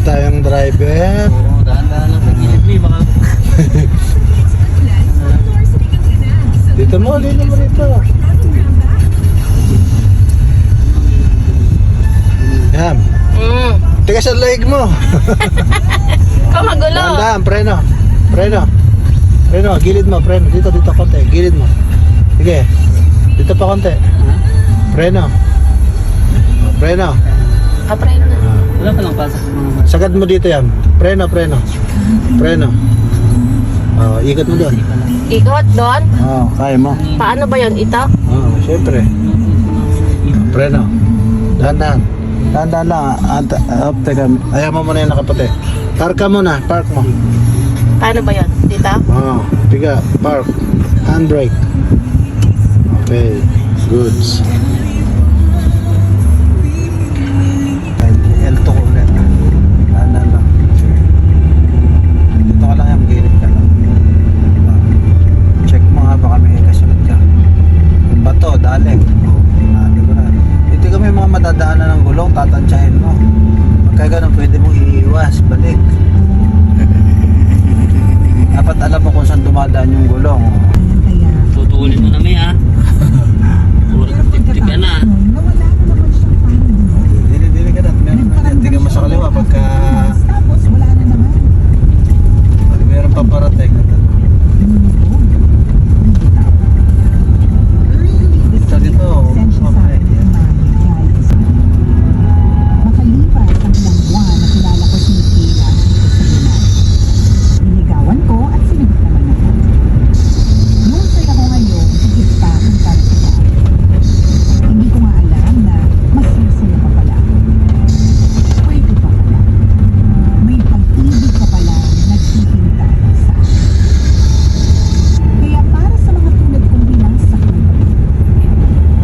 tayong driver. Oo, dahan-dahan lang sa gilid mo. Baka... Dito mo rito. Yan. Tigas ang leg mo. Ikaw magulo. Dahan-dahan, preno. Gilid mo, preno. Dito konti, gilid mo. Sige. Dito pa konti. Preno. Kaprain na. Wala pa lang pasok sa mga... Sagad mo dito yan. Preno. Ikot mo doon. Ikot doon. Kaya mo. Paano ba yun? Ito? Siyempre. Preno. Dahan-dahan lang. Teka. Ayaw mo muna yung nakaputi. Park ka muna. Park mo. Paano ba yun? Dito? Tiga. Park. Handbrake. Okay. Goods. L2 ko ulit. Dahan-dahan lang. Dito ka lang yan. Gilid ka lang. Check mo nga baka may kasunod ka. Yung bato, dali. Di ko na. Dito kami mga madadaanan ng gulong, tatansyahin mo. Pagka ganun, pwede mong iiwas, balik. Dapat alam mo kung saan dumadaan yung gulong. Tutulin mo na may ha. Puro tip-tip ka na. Dili ka na. Tingnan mo sa kaliwa pagka meron pa parating. Dito. Makalipas ang ilang buwan, nakilala ko si Michaela sa opisina. Niligawan ko at sinagot naman ako. Noong saya ko ngayon, higit pa kumpara sa dati. Hindi ko nga alam na mas masaya pa pala. Pwede pa pala. May pag-ibig pa pala naghihintay sa akin. Kaya para sa mga tulad kong binasak ng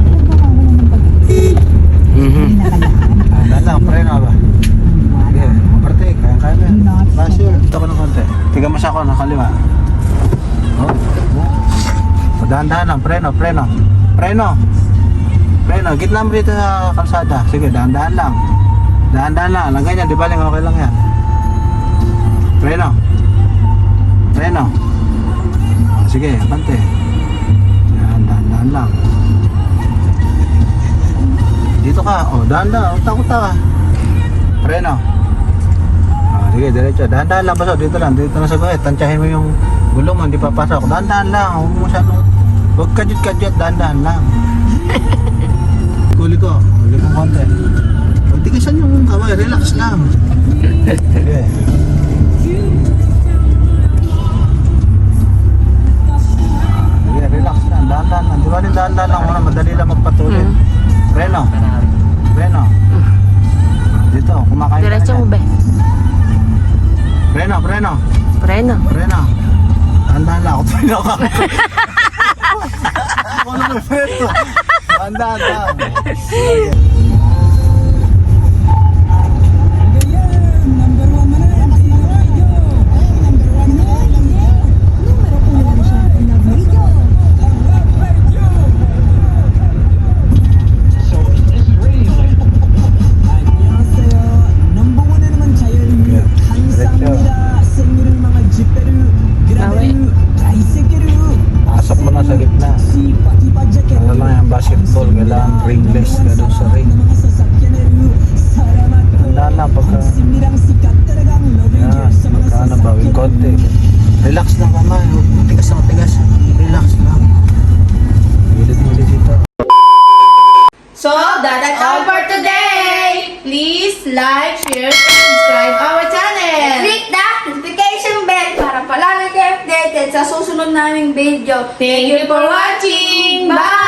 huwag mawawalan ng pag-iisip. Hindi nakalaan pa. Dahan, preno ba? Sige, aparte, kaya na. Sure. Ito ko ng konti. Tingnan mo sa ako, nakaliwa. Dahan-dahan lang, preno. Gitna mo dito sa kalsada. Sige, dahan-dahan lang. Lang ganyan, di ba lang okay lang yan. Preno. Sige, apante. Dahan-dahan lang. Dito ka, dahan-dahan, takot ka. Preno. Sige, diretso. Dahan-dahan lang, basta dito lang sa guhit. Tansyahin mo yung gulong mo, hindi papasok. Dahan-dahan lang, huwag mo masyadong, huwag kadyot, dahan-dahan lang. Huli ko konti. Huwag tigisan yung kamay, relax lang. Sige. Sige, relax lang, dahan-dahan lang. Di ba rin dahan-dahan lang, madali lang magpatuloy. Preno. Dito, kumakain ka Diretso na mo yan. ba? Preno. Preno. Dahan-dahan lang ako. Preno ka. Ako na may preno. Dahan-dahan lang. Pasok mo na sa gitna. Ano lang yung basketball, kailangan ringless ka doon sa ring. Tandaan lang pagka magkano ba, yung konti. Relax lang kamay, matigas. Relax lang. Gilid mo dito. So, that's all for today. Please like, share, and subscribe our channel. Click the notification bell para palagi kayo updated sa susunod naming video. Thank you for watching. Bye!